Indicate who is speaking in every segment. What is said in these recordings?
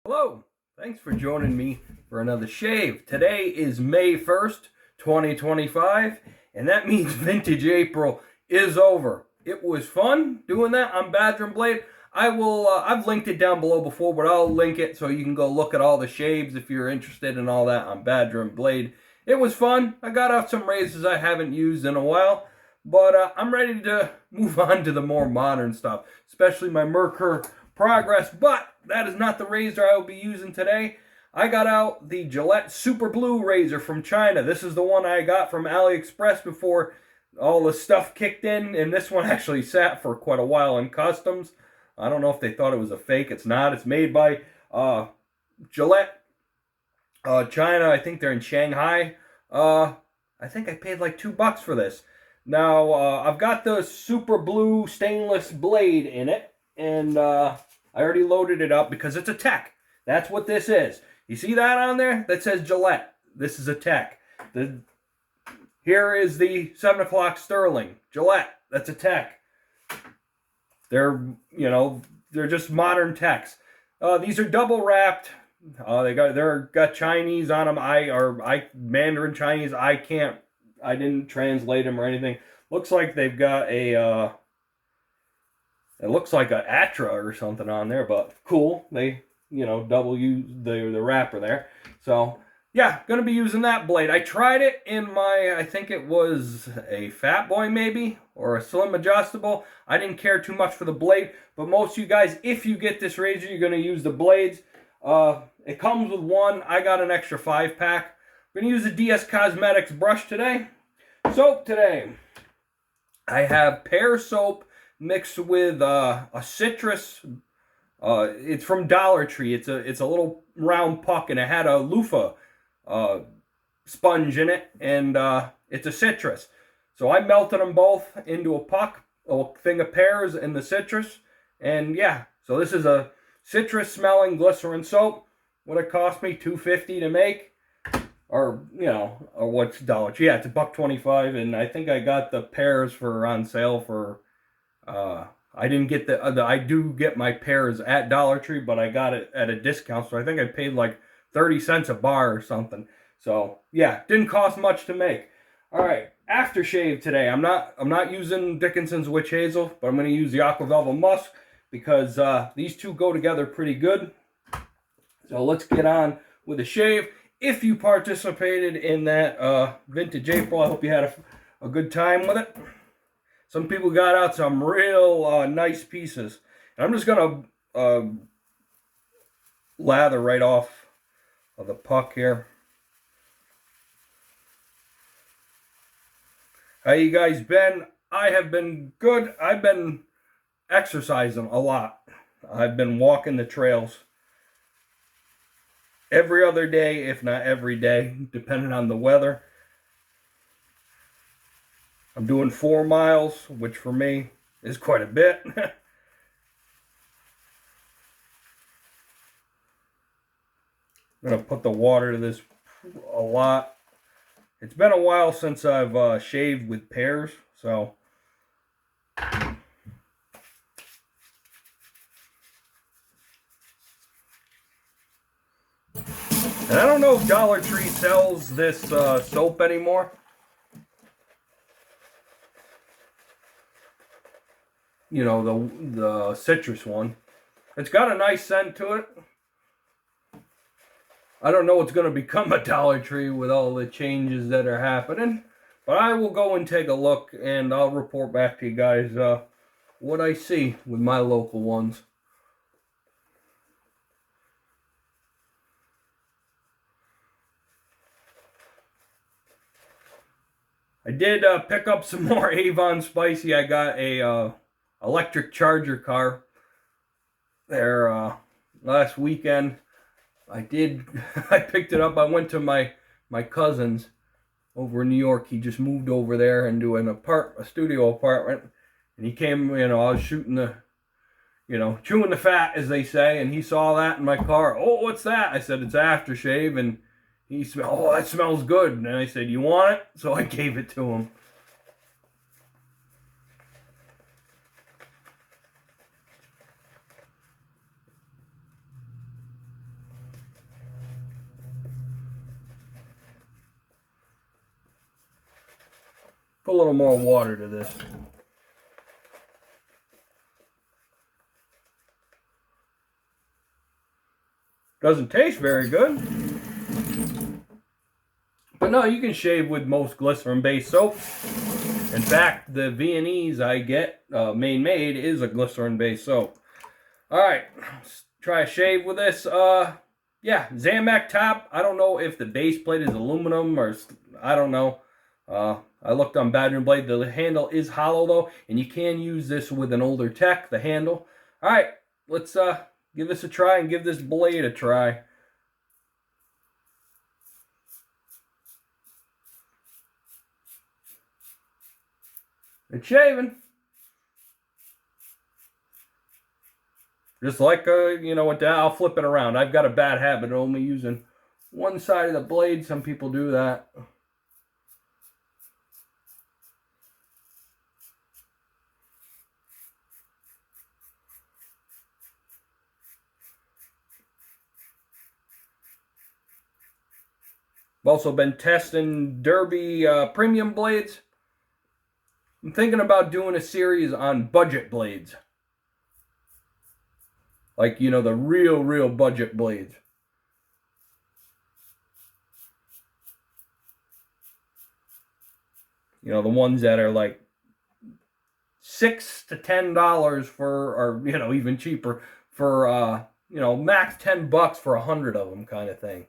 Speaker 1: Hello, thanks for joining me for another shave. Today is May 1st, 2025, and that means Vintage April is over. It was fun doing that on Bathroom Blade. I've linked it down below before, but I'll link it so you can go look at all the shaves if you're interested in all that on Bathroom Blade. It was fun. I got out some razors I haven't used in a while, but I'm ready to move on to the more modern stuff, especially my Merkur Progress, but that is not the razor I will be using today. I got out the Gillette Super Blue razor from China. This is the one I got from AliExpress before all the stuff kicked in, and this one actually sat for quite a while in customs. I don't know if they thought it was a fake. It's not. It's made by Gillette, China. I think they're in Shanghai. I think I paid like $2 for this. Now, I've got the Super Blue stainless blade in it, and I already loaded it up because it's a tech. That's what this is. You see that on there? That says Gillette. This is a tech. Here is the 7 o'clock Sterling. Gillette. That's a tech. They're just modern techs. These are double wrapped. They're got Chinese on them. Mandarin Chinese. I didn't translate them or anything. Looks like they've got a it looks like an Atra or something on there, but cool. They, double use the wrapper there. So, yeah, going to be using that blade. I tried it in I think it was a Fat Boy maybe, or a Slim Adjustable. I didn't care too much for the blade, but most of you guys, if you get this razor, you're going to use the blades. It comes with one. I got an extra 5-pack. I'm going to use the DS Cosmetics brush today. Soap today. I have Pears soap mixed with a citrus. It's from Dollar Tree. It's a little round puck, and it had a loofah sponge in it, and it's a citrus. So I melted them both into a puck, a thing of Pears and the citrus, and yeah. So this is a citrus smelling glycerin soap. What it cost me, $2.50 to make, or what's Dollar Tree? Yeah, it's $1.25, and I think I got the Pears on sale for. I didn't get I do get my Pears at Dollar Tree, but I got it at a discount, so I think I paid like 30 cents a bar or something. So yeah, didn't cost much to make. All right, aftershave today. I'm not using Dickinson's Witch Hazel, but I'm going to use the Aqua Velva Musk because these two go together pretty good. So let's get on with the shave. If you participated in that Vintage April, I hope you had a good time with it. Some people got out some real nice pieces. And I'm just going to lather right off of the puck here. How you guys been? I have been good. I've been exercising a lot. I've been walking the trails every other day, if not every day, depending on the weather. I'm doing 4 miles, which for me is quite a bit. I'm going to put the water to this a lot. It's been a while since I've shaved with Pears, so. And I don't know if Dollar Tree sells this soap anymore. The citrus one. It's got a nice scent to it. I don't know what's going to become of Dollar Tree with all the changes that are happening, but I will go and take a look, and I'll report back to you guys what I see with my local ones. I did pick up some more Avon Spicy. I got a electric charger car there last weekend. I picked it up. I went to my cousin's over in New York. He just moved over there into a studio apartment, and he came. I was shooting chewing the fat, as they say, and he saw that in my car. Oh, what's that? I said, it's aftershave, and he said, oh, that smells good. And I said, you want it? So I gave it to him. Put a little more water to this. Doesn't taste very good. But no, you can shave with most glycerin-based soaps. In fact, the V&E's I get, Maine Made, is a glycerin-based soap. Alright, let's try a shave with this. Yeah, Zamac top. I don't know if the base plate is aluminum or, I don't know. I looked on Badger Blade. The handle is hollow though, and you can use this with an older tech, the handle. Alright, let's give this a try and give this blade a try. It's shaving. Just like, you know what, I'll flip it around. I've got a bad habit of only using one side of the blade. Some people do that. I've also been testing Derby premium blades. I'm thinking about doing a series on budget blades. Like, you know, the real budget blades. You know, the ones that are like $6 to $10 for, or, you know, even cheaper for, you know, max $10 for 100 of them kind of thing.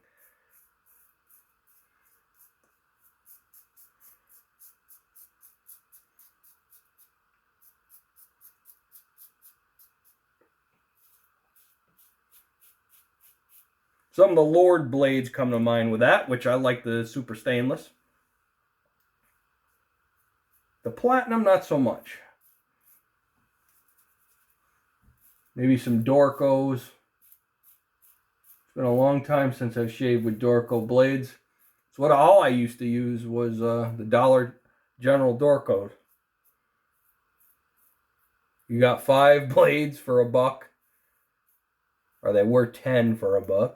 Speaker 1: Some of the Lord blades come to mind with that, which I like the super stainless. The platinum, not so much. Maybe some Dorcos. It's been a long time since I've shaved with Dorco blades. So what all I used to use was the Dollar General Dorcos. You got 5 blades for $1. Or they were 10 for $1.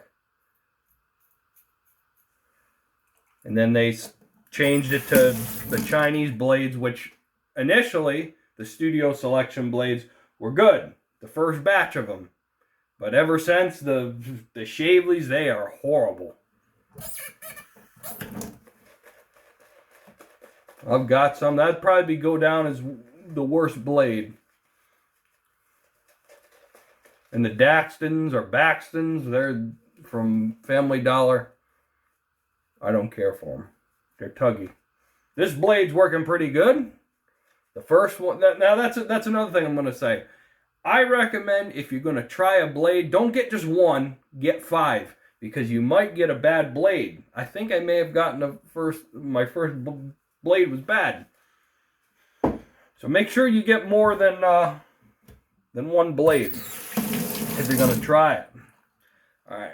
Speaker 1: And then they changed it to the Chinese blades, which initially, the Studio Selection blades were good. The first batch of them. But ever since, the Shaveleys, they are horrible. I've got some. That'd probably go down as the worst blade. And the Daxtons or Baxtons, they're from Family Dollar. I don't care for them. They're tuggy. This blade's working pretty good. The first one, now that's another thing I'm going to say. I recommend if you're going to try a blade, don't get just one, get 5. Because you might get a bad blade. I think I may have gotten my first blade was bad. So make sure you get more than one blade if you're going to try it. All right.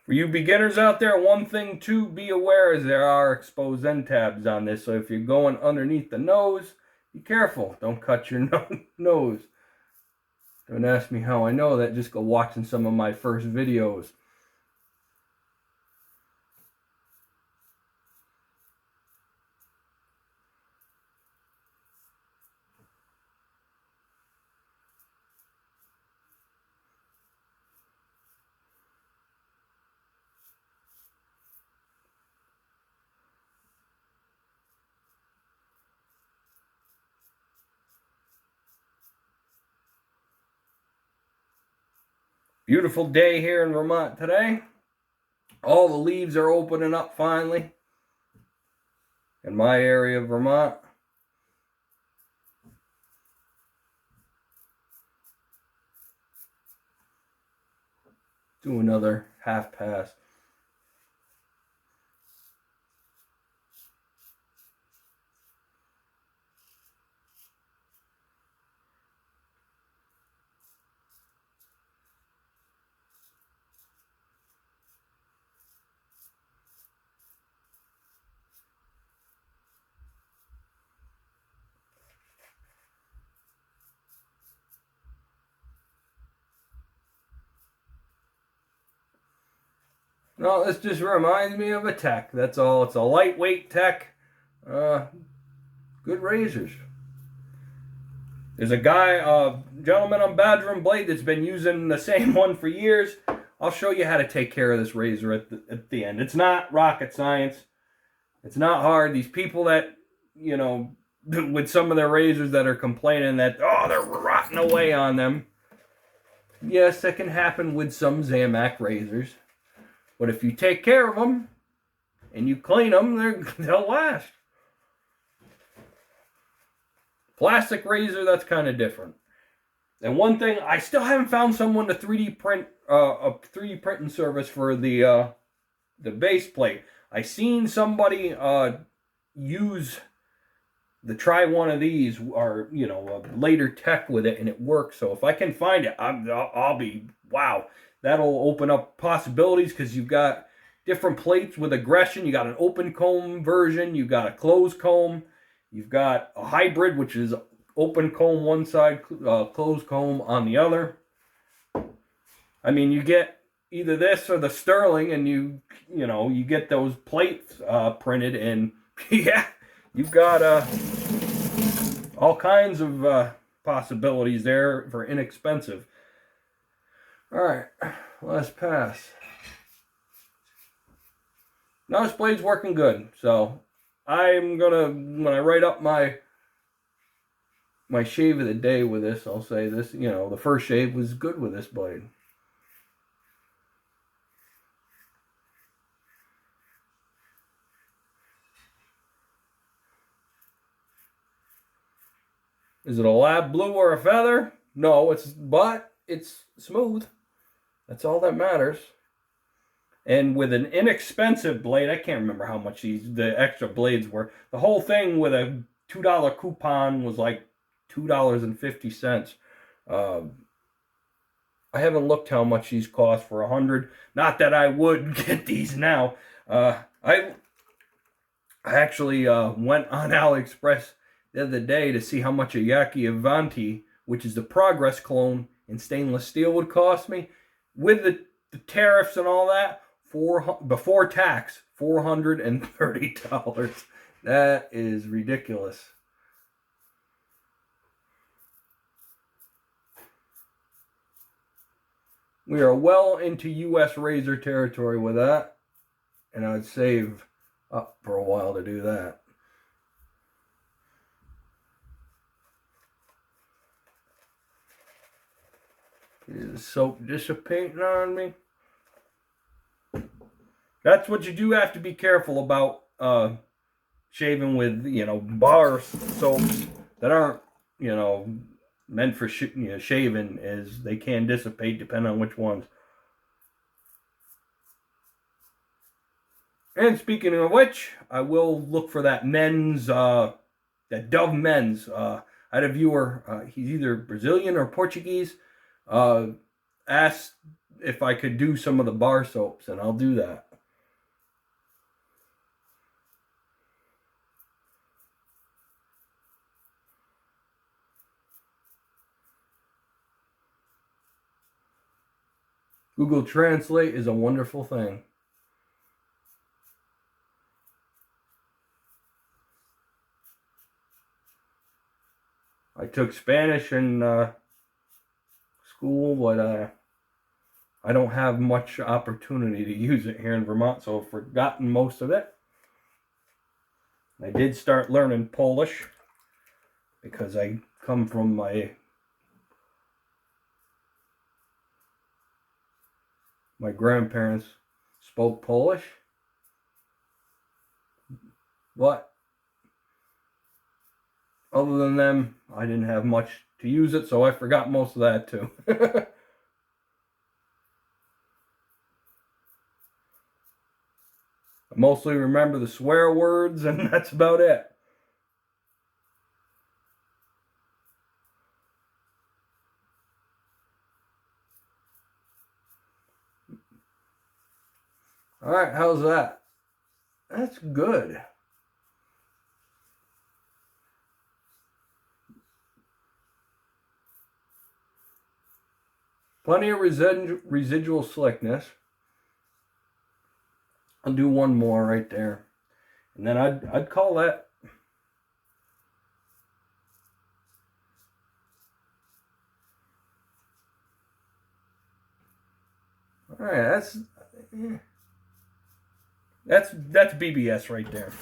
Speaker 1: For you beginners out there, one thing to be aware is there are exposed end tabs on this. So if you're going underneath the nose, be careful. Don't cut your nose. Don't ask me how I know that. Just go watching some of my first videos. Beautiful day here in Vermont today. All the leaves are opening up finally in my area of Vermont. Do another half pass. No, this just reminds me of a tech. That's all. It's a lightweight tech. Good razors. There's a gentleman on Badger & Blade that's been using the same one for years. I'll show you how to take care of this razor at the end. It's not rocket science. It's not hard. These people that, with some of their razors that are complaining that, they're rotting away on them. Yes, that can happen with some Zamac razors. But if you take care of them and you clean them, they'll last. Plastic razor, that's kind of different. And one thing, I still haven't found someone to 3D print a 3D printing service for the base plate. I seen somebody try one of these, or a later tech with it, and it works. So if I can find it, I'll be wow. That'll open up possibilities, because you've got different plates with aggression. You got an open comb version. You got a closed comb. You've got a hybrid, which is open comb one side, closed comb on the other. I mean, you get either this or the Sterling, and you get those plates printed, and yeah, you've got all kinds of possibilities there for inexpensive. All right, last pass. Now this blade's working good, so I'm gonna, when I write up my shave of the day with this, I'll say this, the first shave was good with this blade. Is it a lab blue or a feather? No, but it's smooth. That's all that matters. And with an inexpensive blade, I can't remember how much the extra blades were. The whole thing with a $2 coupon was like $2.50. I haven't looked how much these cost for $100. Not that I would get these now. I actually went on AliExpress the other day to see how much a Yaki Avanti, which is the Progress clone in stainless steel, would cost me. With the tariffs and all that, before tax, $430. That is ridiculous. We are well into U.S. razor territory with that, and I would save up for a while to do that. Is soap dissipating on me? That's what you do have to be careful about shaving with, bar soaps that aren't, meant for shaving, is they can dissipate depending on which ones. And speaking of which, I will look for that that Dove Men's. I had a viewer, he's either Brazilian or Portuguese, asked if I could do some of the bar soaps, and I'll do that. Google Translate is a wonderful thing. I took Spanish in school, but I don't have much opportunity to use it here in Vermont, so I've forgotten most of it. I did start learning Polish because I come from my grandparents spoke Polish, but other than them, I didn't have much to use it, so I forgot most of that too. I mostly remember the swear words, and that's about it. Alright, how's that? That's good. Plenty of residual slickness. I'll do one more right there. And then I'd call that. All right, that's BBS right there.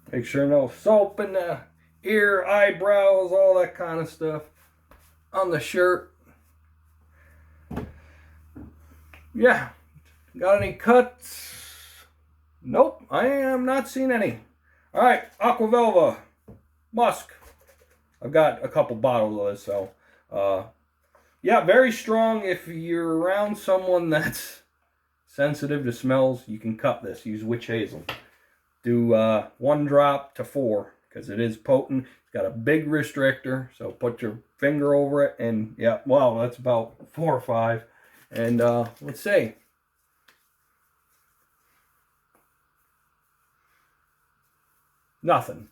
Speaker 1: Make sure no soap in the ear, eyebrows, all that kind of stuff on the shirt. Yeah. Got any cuts? Nope, I am not seeing any. All right, Aqua Velva, Musk. I've got a couple bottles of this, so yeah, very strong. If you're around someone that's sensitive to smells, you can cut this. Use witch hazel. Do 1 drop to 4 because it is potent. It's got a big restrictor, so put your finger over it, and yeah, wow, that's about 4 or 5. And let's see. Nothing.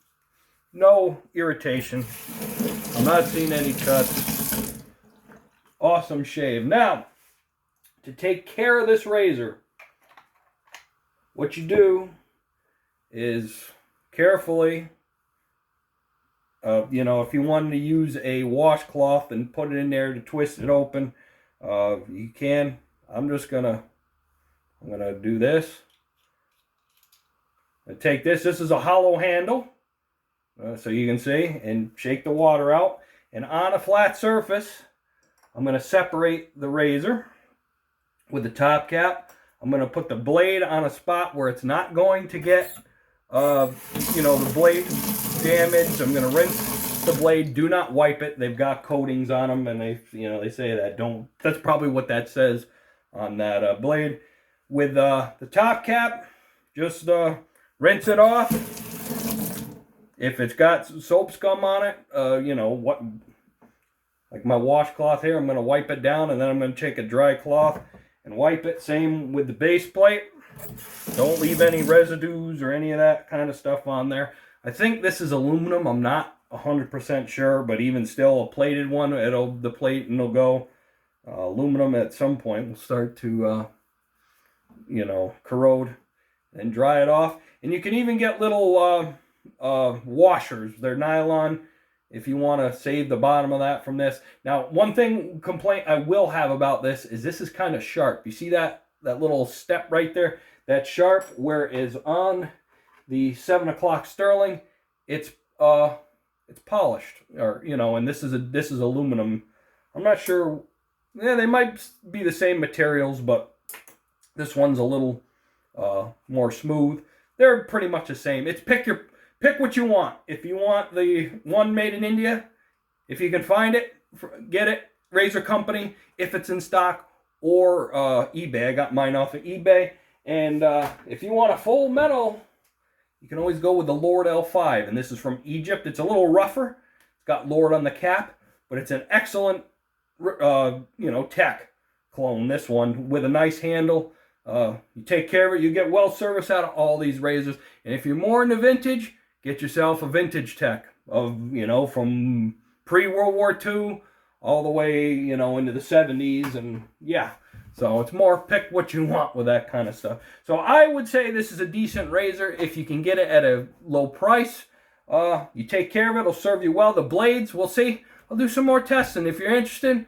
Speaker 1: No irritation. I'm not seeing any cuts. Awesome shave. Now, to take care of this razor, what you do is carefully, you know, if you wanted to use a washcloth and put it in there to twist it open, you can. I'm gonna do this. I take this. This is a hollow handle, so you can see, and shake the water out. And on a flat surface, I'm gonna separate the razor with the top cap. I'm gonna put the blade on a spot where it's not going to get, you know, the blade damaged. I'm gonna rinse the blade. Do not wipe it. They've got coatings on them, and they say that don't. That's probably what that says on that blade. With the top cap, just rinse it off. If it's got soap scum on it, you know what, like my washcloth here, I'm gonna wipe it down, and then I'm gonna take a dry cloth and wipe it. Same with the base plate. Don't leave any residues or any of that kind of stuff on there. I think this is aluminum. I'm not 100% sure, but even still, a plated one, the plate and it'll go. Aluminum at some point will start to, you know, corrode, and dry it off. And you can even get little washers. They're nylon. If you want to save the bottom of that from this. Now, one complaint I will have about this is kind of sharp. You see that little step right there? That's sharp. Where is on the 7 o'clock Sterling, it's polished, or you know, and this is aluminum. I'm not sure. Yeah, they might be the same materials, but this one's a little more smooth. They're pretty much the same. It's pick what you want. If you want the one made in India, if you can find it, get it. Razor Company, if it's in stock, or eBay. I got mine off of eBay. And if you want a full metal, you can always go with the Lord L5. And this is from Egypt. It's a little rougher. It's got Lord on the cap, but it's an excellent, you know, tech clone. This one with a nice handle. You take care of it. You get well service out of all these razors. And if you're more into vintage, get yourself a vintage tech of, you know, from pre-World War II all the way, you know, into the 70s. And yeah, so it's more pick what you want with that kind of stuff. So I would say this is a decent razor if you can get it at a low price. You take care of it. It'll serve you well. The blades, we'll see. I'll do some more testing. If you're interested,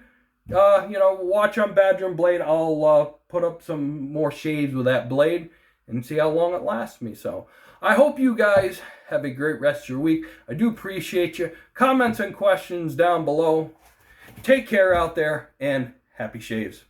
Speaker 1: you know, watch on Badger and Blade. I'll put up some more shaves with that blade and see how long it lasts me. So I hope you guys have a great rest of your week. I do appreciate you. Comments and questions down below. Take care out there, and happy shaves.